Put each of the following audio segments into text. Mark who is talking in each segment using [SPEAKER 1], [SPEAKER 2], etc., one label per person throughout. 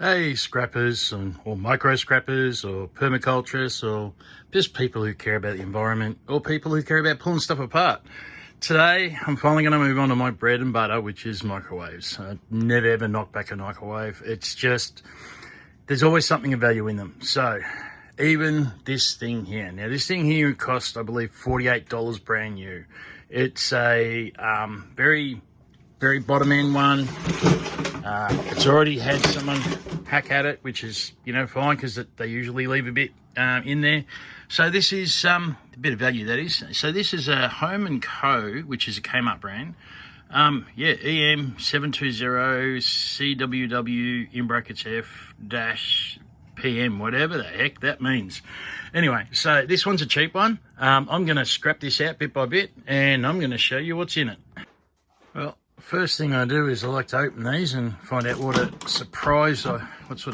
[SPEAKER 1] Hey, scrappers or micro scrappers or permaculturists or just people who care about the environment or people who care about pulling stuff apart. Today, I'm finally going to move on to my bread and butter, which is microwaves. I never ever knock back a microwave. It's just, there's always something of value in them. So even this thing here. Now this thing here cost, I believe, $48 brand new. It's a very bottom end one. It's already had someone hack at it, which is, fine, because they usually leave a bit in there. So this is a bit of value, that is. So this is a home&co, which is a Kmart brand. EM720CWW in brackets F-PM, whatever the heck that means. Anyway, so this one's a cheap one. I'm going to scrap this out bit by bit, and I'm going to show you what's in it. Well, first thing I do is I like to open these and find out what sort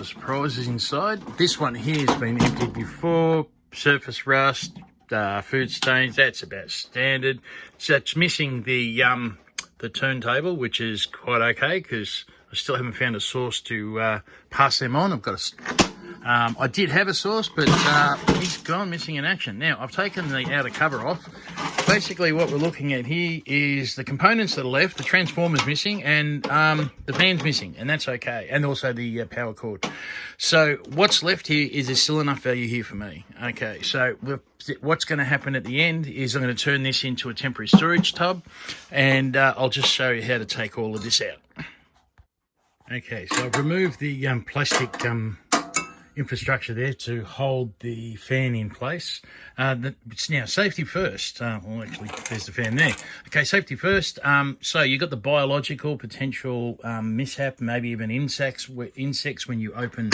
[SPEAKER 1] of surprise is inside. This one here has been emptied before. Surface rust, food stains, that's about standard. So it's missing the turntable, which is quite okay because I still haven't found a source to pass them on. I did have a source, but he's gone missing in action. Now, I've taken the outer cover off. Basically, what we're looking at here is the components that are left. The transformer's missing and the fan's missing, and that's okay. And also the power cord. So what's left here is there's still enough value here for me. Okay, so what's going to happen at the end is I'm going to turn this into a temporary storage tub, and I'll just show you how to take all of this out. Okay, so I've removed the plastic infrastructure there to hold the fan in place. It's now safety first. Well, actually, there's the fan there. Okay, safety first. So you've got the biological potential mishap, maybe even insects when you open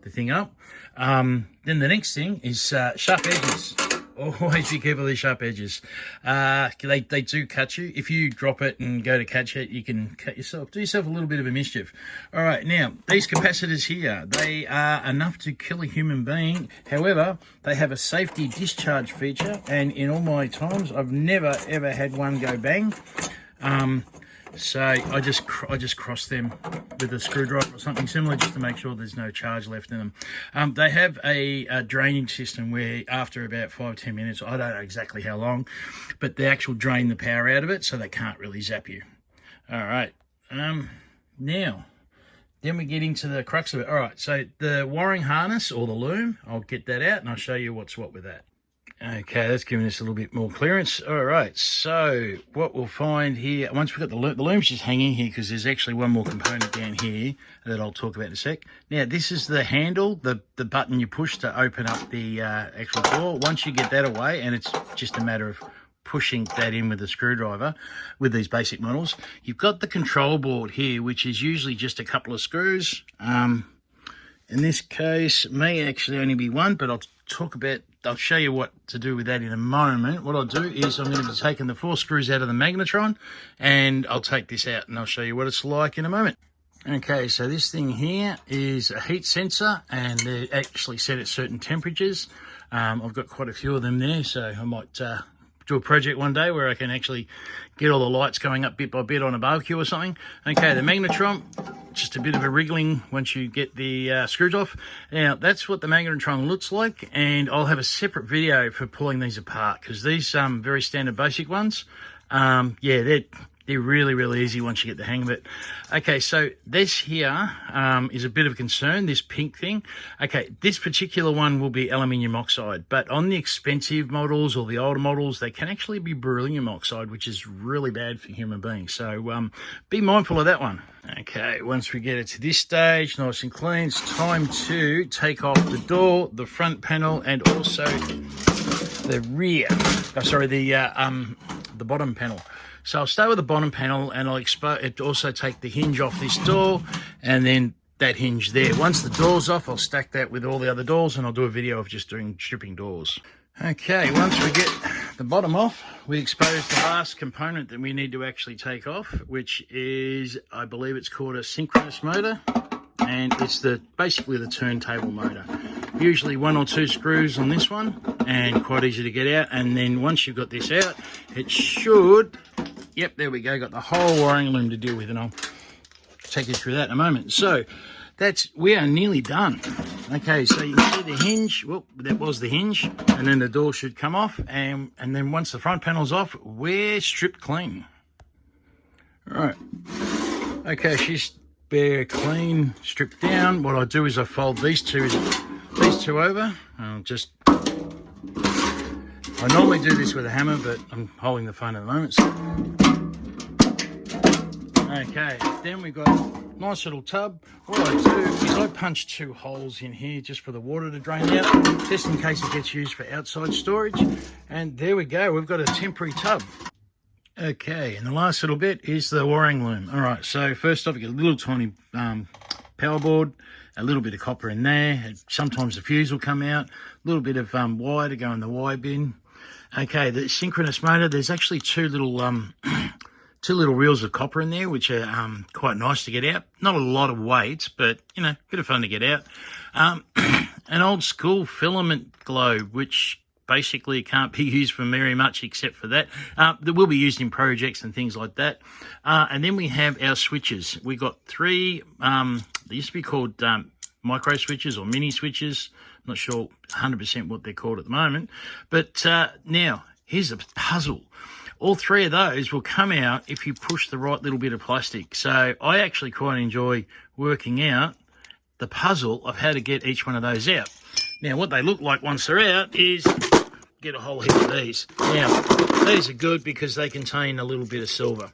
[SPEAKER 1] the thing up. Then the next thing is sharp edges. Always be careful of these sharp edges. They do cut you. If you drop it and go to catch it, you can cut yourself. Do yourself a little bit of a mischief. All right, now, these capacitors here, they are enough to kill a human being. However, they have a safety discharge feature, and in all my times, I've never, ever had one go bang. So I just cross them with a screwdriver or something similar just to make sure there's no charge left in them. They have a drainage system where after about 5-10 minutes, I don't know exactly how long, but they actually drain the power out of it so they can't really zap you. All right. Now, then we get into the crux of it. All right, so the wiring harness or the loom, I'll get that out and I'll show you what's what with that. Okay, that's giving us a little bit more clearance. All right, so what we'll find here, once we've got the loom's just hanging here because there's actually one more component down here that I'll talk about in a sec. Now, this is the handle, the button you push to open up the actual door. Once you get that away, and it's just a matter of pushing that in with a screwdriver with these basic models, you've got the control board here, which is usually just a couple of screws. In this case, it may actually only be one, but I'll show you what to do with that in a moment. What I'll do is I'm going to be taking the 4 screws out of the magnetron, and I'll take this out and I'll show you what it's like in a moment. Okay, so this thing here is a heat sensor, and they're actually set at certain temperatures. I've got quite a few of them there, so I might do a project one day where I can actually get all the lights going up bit by bit on a barbecue or something. Okay, the magnetron, just a bit of a wriggling once you get the screws off. Now, that's what the magnetron looks like, and I'll have a separate video for pulling these apart, because these very standard basic ones, yeah, they're really easy once you get the hang of it. Okay, so this here is a bit of a concern, this pink thing. Okay, this particular one will be aluminium oxide, but on the expensive models or the older models, they can actually be beryllium oxide, which is really bad for human beings. So be mindful of that one. Okay, once we get it to this stage, nice and clean, it's time to take off the door, the front panel, and also the rear. The bottom panel. So I'll start with the bottom panel, and I'll also take the hinge off this door, and then that hinge there. Once the door's off, I'll stack that with all the other doors, and I'll do a video of just doing stripping doors. Okay, once we get the bottom off, we expose the last component that we need to actually take off, which is, I believe it's called a synchronous motor, and it's basically the turntable motor. Usually 1 or 2 screws on this one, and quite easy to get out. And then once you've got this out, it should, yep, there we go, got the whole wiring loom to deal with, and I'll take you through that in a moment. So we are nearly done. Okay, so you can see the hinge. Well, that was the hinge, and then the door should come off, and then once the front panel's off, we're stripped clean. All right. Okay, she's bare clean, stripped down. What I do is I fold these two over. I'll just. I normally do this with a hammer, but I'm holding the phone at the moment. So. Okay, then we've got a nice little tub. What I do is I punch 2 holes in here just for the water to drain out, just in case it gets used for outside storage. And there we go, we've got a temporary tub. Okay, and the last little bit is the wiring loom. All right, so first off, you get a little tiny power board, a little bit of copper in there. Sometimes the fuse will come out, a little bit of wire to go in the wire bin. Okay, the synchronous motor, there's actually two little reels of copper in there, which are quite nice to get out. Not a lot of weight, but, you know, a bit of fun to get out. An old school filament globe, which basically can't be used for very much except for that. That will be used in projects and things like that. And then we have our switches. We got 3, they used to be called micro switches or mini switches. I'm not sure 100% what they're called at the moment. But now, here's a puzzle. All 3 of those will come out if you push the right little bit of plastic. So I actually quite enjoy working out the puzzle of how to get each one of those out. Now, what they look like once they're out is get a whole heap of these. Now, these are good because they contain a little bit of silver.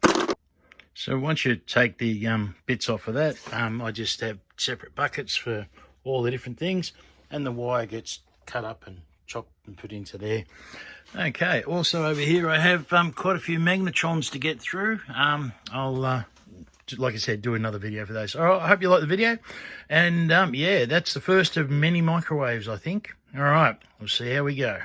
[SPEAKER 1] So once you take the bits off of that, I just have separate buckets for all the different things, and the wire gets cut up and chopped and put into there. Okay, also over here I have quite a few magnetrons to get through. I'll, like I said, do another video for those. All right, I hope you like the video. And yeah, that's the first of many microwaves, I think. All right, we'll see how we go.